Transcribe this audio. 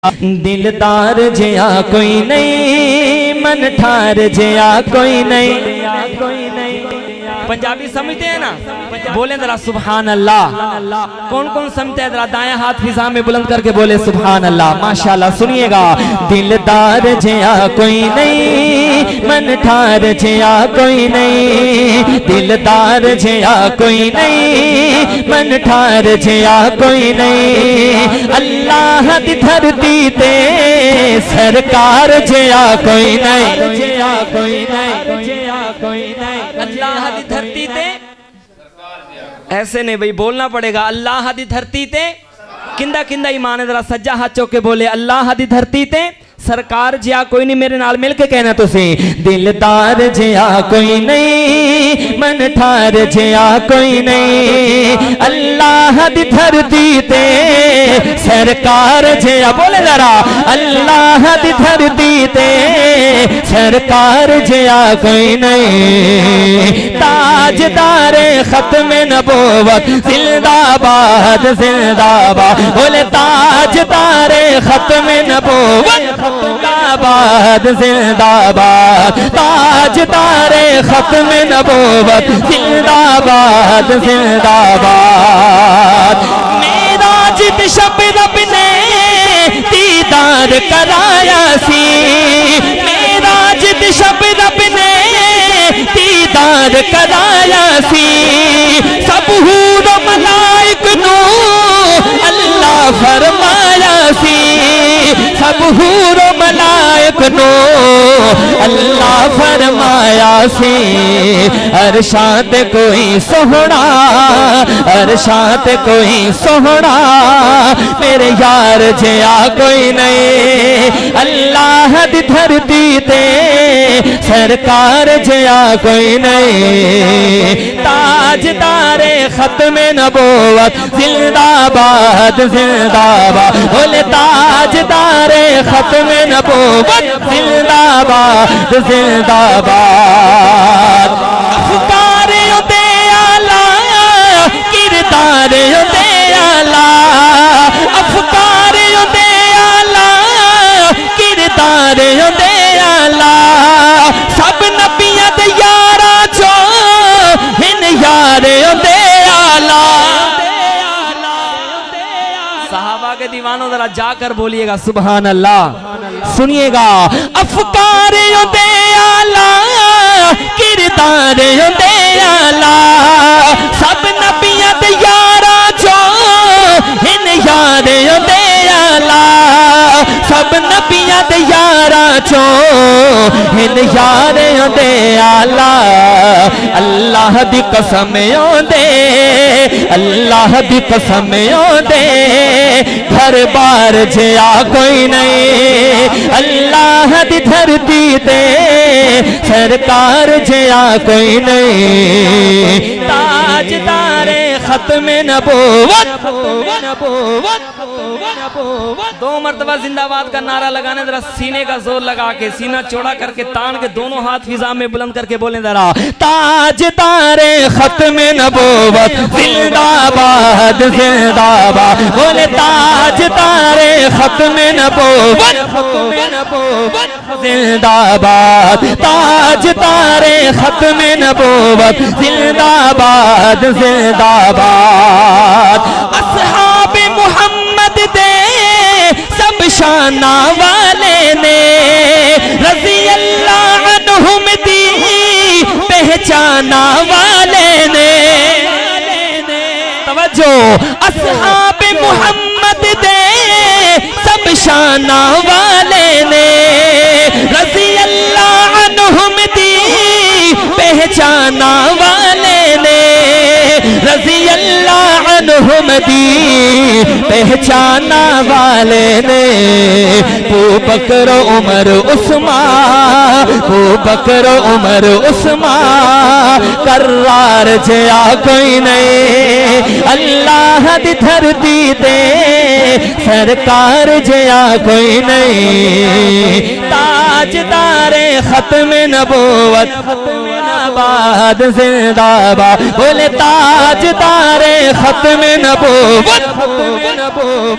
दिलदार जिया कोई नहीं, मन ठार जिया कोई नहीं। पंजाबी समझते हैं ना, बोले जरा सुभान अल्लाह। कौन कौन समझते हैं? जरा दाएं हाथ फिजा में बुलंद करके बोले सुभान अल्लाह। माशाल्लाह। सुनिएगा, दिलदार जिया कोई नहीं, मन ठार जिया कोई नहीं। दिलदार जिया कोई नहीं, मन ठार जिया कोई नहीं। अल्लाह दी धरती ते सरकार जिया कोई नहीं, जिया कोई नहीं, जिया कोई नहीं। अल्लाह दी धरती ते ऐसे नहीं भाई, बोलना पड़ेगा। अल्लाह दी धरती ते किंदा किंदा ईमान है, जरा सज्जा हाथ चौक के बोले अल्लाह दी धरती ते सरकार जिया कोई नहीं। मेरे नाल मिल के कहना तुसी, दिलदार जिया कोई नहीं, मन ठार जिया कोई नहीं। अल्लाह दी धरती ते सरकार जिया, बोले जरा अल्लाह दी धरती ते सरकार जिया कोई नहीं। ताजदारे खत्म नबूवत जिंदाबाद जिंदाबाद, बोले ताजदारे खत्म नबूवत जिंदाबाद जिंदाबाद। ताजदारे खत्म नबूवत जिंदाबाद जिंदाबाद। मेराज ते शब रब ने दीदार कराया सी, मेराज ते शब रब ने दीदार कराया सी। सब हूर मलाइक नू अल्लाह फरमाया सी, सब हूर मलाइक नो अल्लाह फरमाया सी। अरशात कोई सोहना, अरशात कोई सोहना, मेरे यार जिया कोई नहीं। अल्लाह दी धरती ते सरकार जिया कोई नहीं। ताजदारे खत्म नबूवत जिंदाबाद जिंदाबाद, बोले ताजदारे खत्म नबूवत जिंदाबाद जिंदाबाद। अफकार दे आला, किरदार दे आला, अफकार दे आला, किरदार दे आला। सब नबियां दे यारा चो हिन यार दे आला। सहाबा के दीवानों जरा जाकर बोलिएगा सुभान अल्लाह। सुनिएगा, अफकार दे आला, किरदार दे आला। सब नबियां दे यारा चो हिन यार दे आला। सब नबियां दे यारा चो हिन यार दे आला। अल्लाह दी कसम दे, अल्लाह दी कसम दे, घर बार जिया कोई नहीं। अल्लाह दी धरती ते सरकार जिया कोई नहीं। ताजदारे खत्म नबूवत, दो मर्तबा जिंदाबाद का नारा लगाने, जरा सीने का जोर लगा के, सीना चौड़ा करके तान के दोनों हाथ फिजा में बुलंद करके बोले जरा ताजदारे खत्म नबूवत जिंदाबाद जिंदाबाद, बोले ताजदारे खत्म नबूवत जिंदाबाद। ताजदारे खत्म नबूवत जिंदाबाद जिंदाबाद। अस्हाबे मुहम्मद दे सब शाना वाले ने, रज़ी अल्लाह अन्हुम दी पहचाना वाले ने। तवज्जो, अस्हाबे मुहम्मद दे सब शाना वाले ने, रज़ी अल्लाह अन्हुम दी पहचाना वाले ने। रज़ी अल्लाह अन्हुम दी पहचाना वाले ने। बू बकर उमर उस्मान, बू बकर उमर उस्मान, करार जिया कोई नहीं। अल्लाह दी धरती ते सरकार जिया कोई नहीं। ताजदारे खत्म नबूवत जिंदाबाद जिंदाबाद, बोले ताजदारे खत्म नबूवत نبوت